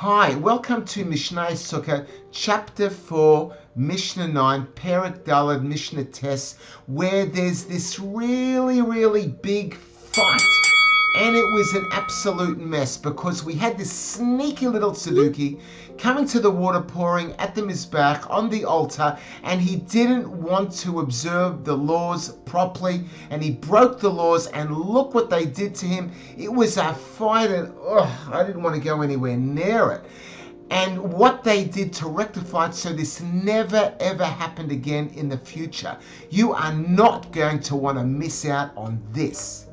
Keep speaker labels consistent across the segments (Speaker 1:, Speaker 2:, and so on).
Speaker 1: Hi, welcome to Mishnayis Sukkah Chapter 4, Mishnah 9, Perek Dalad, Mishnah Tes, where there's this really big fight. And it was an absolute mess because we had this sneaky little Tzeduki coming to the water pouring at the Mizbach on the altar, and he didn't want to observe the laws properly, and he broke the laws, and look what they did to him. It was a fight, and I didn't want to go anywhere near it. And what they did to rectify it so this never ever happened again in the future. You are not going to want to miss out on this.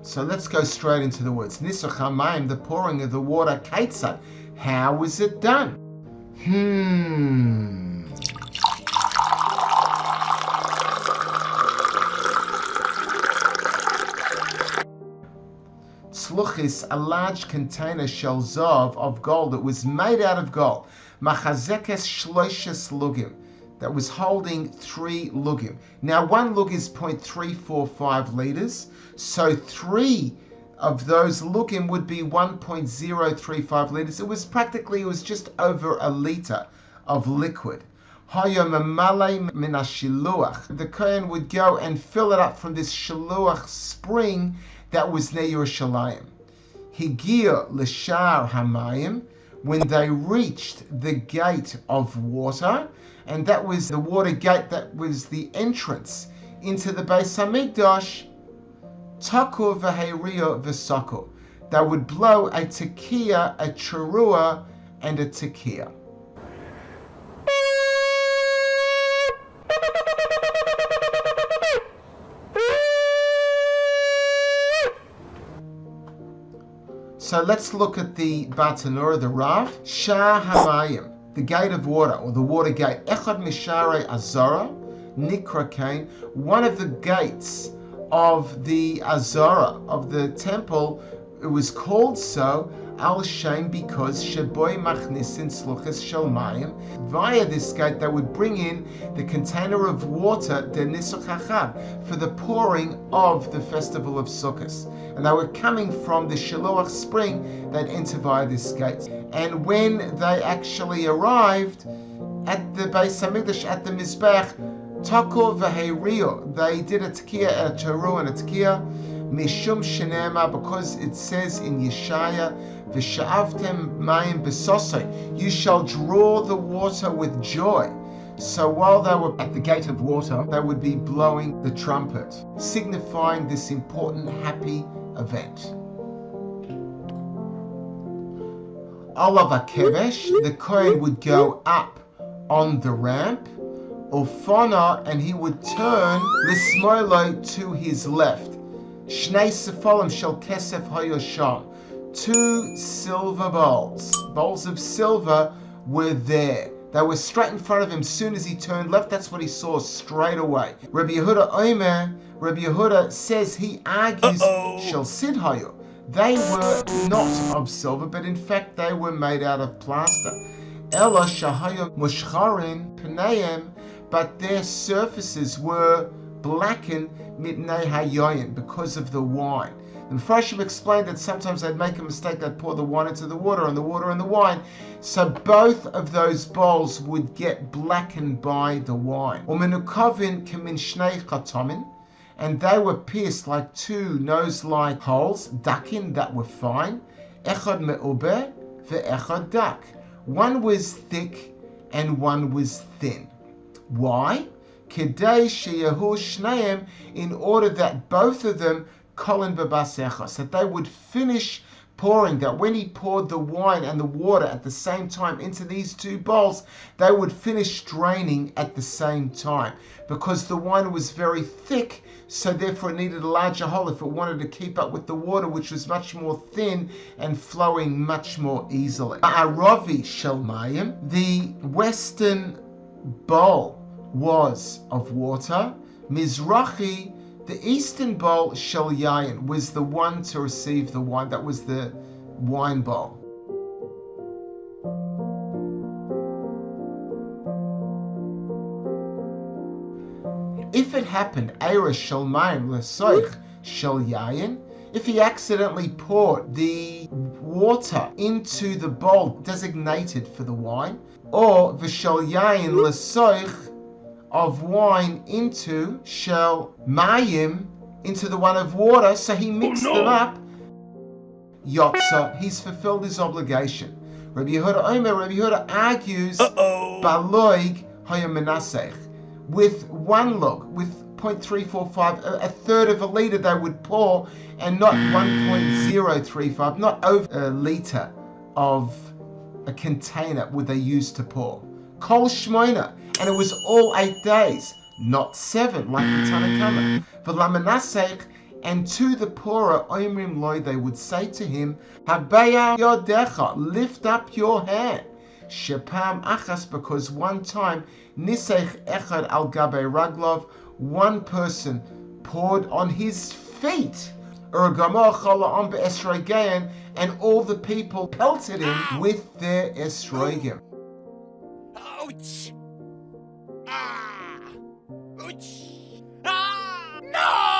Speaker 1: So let's go straight into the words. Succah, the pouring of the water, Ketzad. How was it done? Tzluchis, a large container shel zav of gold. It was made out of gold. Machazekes shloishes lugim. That was holding 3 lugim. Now 1 lug is 0.345 liters, so 3 of those lugim would be 1.035 liters. It was just over a liter of liquid. The Cohen would go and fill it up from this Shiluach spring that was near Yerushalayim. Higia l'shar hamayim, when they reached the gate of water, and that was the water gate, that was the entrance into the Beis Hamikdash. Taku v'heirio v'saku. They would blow a tekiah, a cherua, and a tekiah. So let's look at the Bartanura, the Rav. Shah Hamayim, the gate of water, or the water gate. Echad Mishare Azara, Nikra Kain, one of the gates of the Azara, of the temple. It was called so, Al Shem, because Sheboy Machnisin Sluchas Shalmayim. Via this gate, they would bring in the container of water, the Succah, for the pouring of the festival of Sukkah. And they were coming from the Shiluach spring. They'd enter via this gate. And when they actually arrived at the Beis Hamikdash, at the Mizbech, Taku v'heirio, they did a tekiah, a teru, and a tekiah. Mishum shenema, because it says in Yeshaya, v'sha'avtem mayim b'sosai, you shall draw the water with joy. So while they were at the gate of water, they would be blowing the trumpet, signifying this important happy event. Olav HaKevesh, the Cohen would go up on the ramp, Ufana, and he would turn L'smoilo, to his left. Shnei Sefolim shel Kesef Hayosham, 2 silver bowls of silver were there. They were straight in front of him. As soon as he turned left, that's what he saw straight away. Rabbi Yehuda says, he argues, shel Sid Hayo. They were not of silver, but in fact they were made out of plaster. Ela Shahayo Mushcharin Pneim, but their surfaces were blackened mitnei hayoyin, because of the wine. The Mepharshim explained that sometimes they'd make a mistake, they'd pour the wine into the water, and the water in the wine. So both of those bowls would get blackened by the wine. Umenukavin kamin shnei chatomin, and they were pierced like 2 nose-like holes, dakin, that were fine. Echad me'ubeh ve'echad dak. One was thick and one was thin. Why? Kedei sheyahu shneim, in order that both of them kolin b'basechos, that they would finish pouring, that when he poured the wine and the water at the same time into these 2 bowls, they would finish draining at the same time, because the wine was very thick, so therefore it needed a larger hole if it wanted to keep up with the water, which was much more thin and flowing much more easily. Aravi shalmayim, the western bowl was of water. Mizrachi, the eastern bowl, shel yayin, was the one to receive the wine. That was the wine bowl. If it happened, Eira shel mayim l'soich shel yayin, If he accidentally poured the water into the bowl designated for the wine, or v'shel yain l'soich, of wine into shel mayim, into the one of water, so he mixed them up, yotza, he's fulfilled his obligation. Rabbi Yehuda argues, baloig hayamenasech, with one log, with 0.345, a third of a liter they would pour, and not 1.035, not over a liter of a container would they use to pour. Kol shmoina, and it was all 8 days, not 7 like the Tanakama. V'lamanasech, and to the pourer, Oimrim Loi, they would say to him, Habeya yodecha, lift up your hand. Shepam achas, because one time, Nisech echad al gabe raglov, one person poured on his feet. And all the people pelted him with their esrogim.
Speaker 2: Ouch! Ah! Ouch! Ah! No!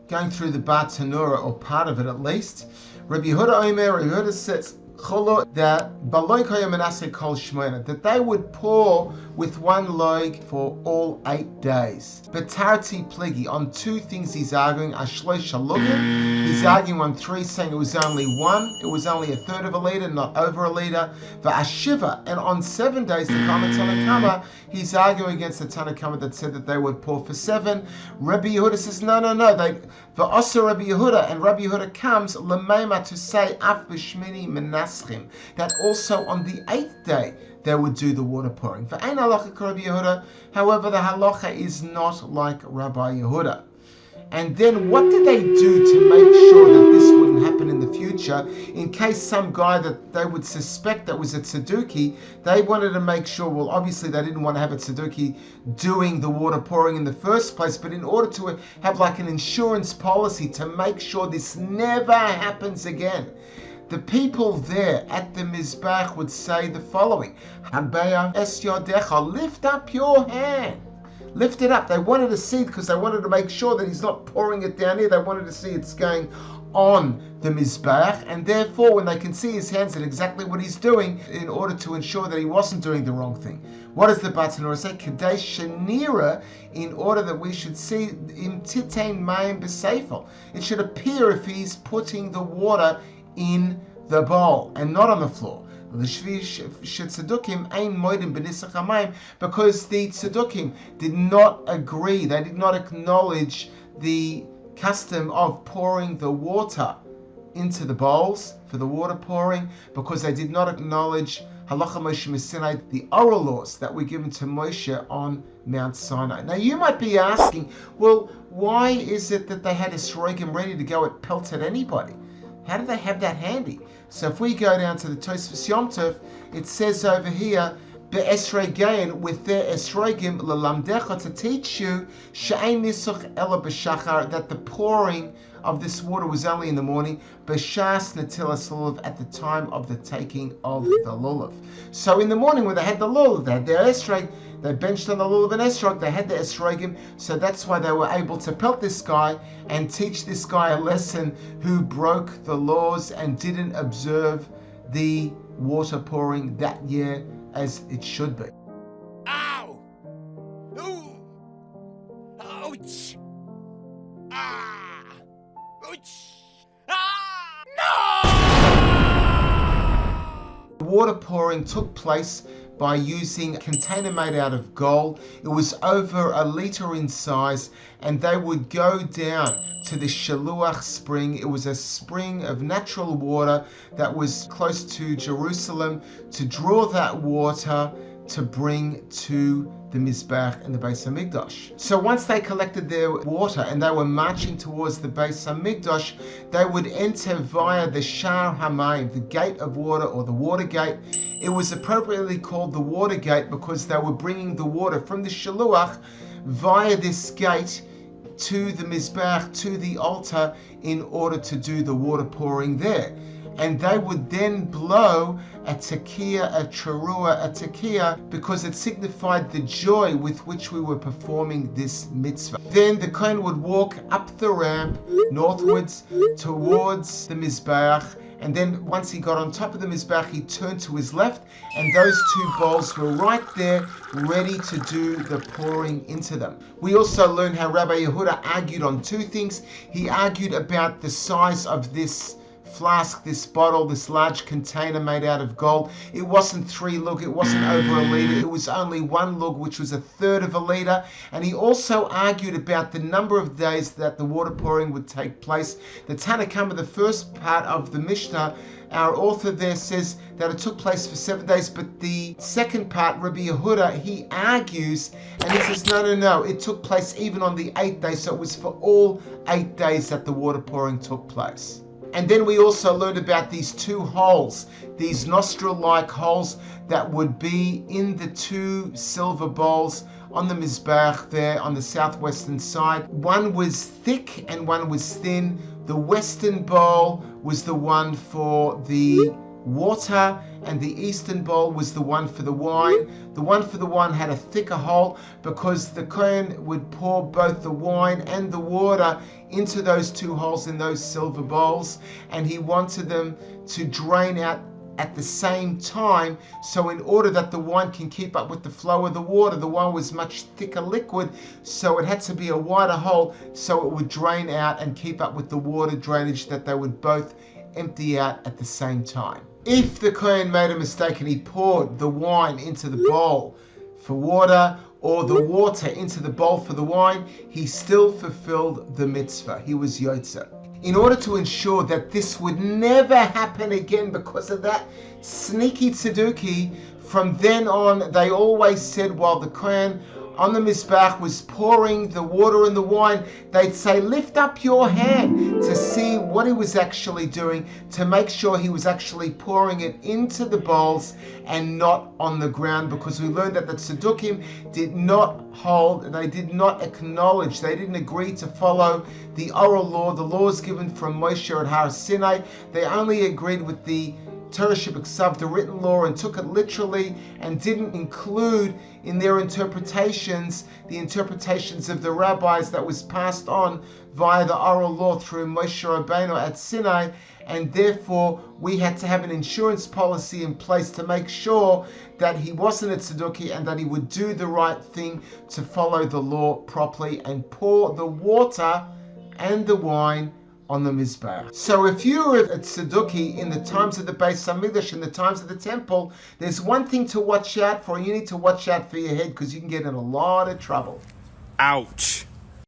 Speaker 1: Going through the Bar Tanura, or part of it at least, Rabbi Yehuda says that that they would pour with one log for all 8 days. But Tarti Pligi, on 2 things he's arguing, he's arguing on 3, saying it was only a third of a liter, not over a liter. V'ashiva, and on 7 days, the Tanakama, he's arguing against the Tanakama that said that they would pour for 7. Rabbi Yehuda says, no, V'asa Rabbi Yehuda, and Rabbi Yehuda comes l'meima to say af b'shmini menaschim, that also on the 8th day they would do the water pouring. V'ein halacha Rabbi Yehuda, however the halacha is not like Rabbi Yehuda. And then what did they do to make sure that this wouldn't happen in the future? In case some guy that they would suspect that was a Tzeduki, they wanted to make sure, well, obviously they didn't want to have a Tzeduki doing the water pouring in the first place, but in order to have like an insurance policy to make sure this never happens again, the people there at the Mizbach would say the following, Habeya es yodecha, lift up your hand. Lift it up. They wanted to see, because they wanted to make sure that he's not pouring it down here. They wanted to see it's going on the Mizbach, and therefore when they can see his hands and exactly what he's doing, in order to ensure that he wasn't doing the wrong thing. What does the Batanura say? Kadesh Shanira, in order that we should see im titain mayim b'seifel. It should appear if he's putting the water in the bowl and not on the floor. Because the Tzedukim did not agree, they did not acknowledge the custom of pouring the water into the bowls for the water pouring, because they did not acknowledge Halacha Moshe Sinai, the oral laws that were given to Moshe on Mount Sinai. Now you might be asking, well, why is it that they had esrogim ready to go at pelt at anybody? How did they have that handy? So if we go down to the Tosfos Yom Tov, it says over here, be'esrogain, with their esrogim, l'lamdecha, to teach you, she'ein nisuch ela b'shachar, that the pouring of this water was only in the morning, b'shas netilas lulav, at the time of the taking of the lulav. So in the morning when they had the lulav, they had their esrog, they benched on the lulav and esrog, they had the esrogim, so that's why they were able to pelt this guy and teach this guy a lesson who broke the laws and didn't observe the water pouring that year as it should be.
Speaker 2: Ow! Ooh! Ouch! Ah! Ouch! Ah! No!
Speaker 1: The water pouring took place by using a container made out of gold. It was over a liter in size, and they would go down to the Shiluach spring. It was a spring of natural water that was close to Jerusalem, to draw that water to bring to the Mizbach and the Beis HaMikdash. So once they collected their water and they were marching towards the Beis HaMikdash, they would enter via the Shar HaMayim, the gate of water, or the water gate. It was appropriately called the water gate because they were bringing the water from the Shiluach via this gate to the Mizbach, to the altar, in order to do the water pouring there. and they would then blow a tekiah, a teruah, a tekiah, because it signified the joy with which we were performing this mitzvah. Then the Cohen would walk up the ramp northwards towards the Mizbeach, and then once he got on top of the Mizbeach, he turned to his left, and those two bowls were right there, ready to do the pouring into them. We also learned how Rabbi Yehuda argued on two things. He argued about the size of this flask, this bottle, this large container made out of gold. It wasn't 3 lug, it wasn't over a liter, it was only 1 lug, which was 1/3 of a liter. And he also argued about the number of days that the water pouring would take place. The Tanakhama, the first part of the Mishnah, our author there says that it took place for 7 days, but the second part, Rabbi Yehuda, he argues and he says, no, it took place even on the 8th day, so it was for all 8 days that the water pouring took place. And then we also learned about these 2 holes, these nostril-like holes that would be in the 2 silver bowls on the Mizbeach there on the southwestern side. One was thick and one was thin. The western bowl was the one for the water, and the eastern bowl was the one for the wine. The one for the wine had a thicker hole because the Cohen would pour both the wine and the water into those 2 holes in those silver bowls, and he wanted them to drain out at the same time. So in order that the wine can keep up with the flow of the water, the wine was much thicker liquid, so it had to be a wider hole so it would drain out and keep up with the water drainage, that they would both empty out at the same time. If the Cohen made a mistake and he poured the wine into the bowl for water, or the water into the bowl for the wine, he still fulfilled the mitzvah. He was yotzer. In order to ensure that this would never happen again because of that sneaky Tzeduki, from then on they always said, while the Cohen on the Mizbeach was pouring the water and the wine, they'd say, lift up your hand to see what he was actually doing, to make sure he was actually pouring it into the bowls and not on the ground, because we learned that the Tzedukim did not hold, they did not acknowledge, they didn't agree to follow the oral law, the laws given from Moshe at Har Sinai. They only agreed with the Torah Shebeksav, the written law, and took it literally, and didn't include in their interpretations the interpretations of the rabbis that was passed on via the oral law through Moshe Rabbeinu at Sinai. And therefore we had to have an insurance policy in place to make sure that he wasn't a Tzeduki and that he would do the right thing to follow the law properly and pour the water and the wine on the Mizbeach. So if you were a Tzeduki in the times of the Beis Hamikdash, in the times of the temple, there's one thing to watch out for. You need to watch out for your head, because you can get in a lot of trouble.
Speaker 2: Ouch.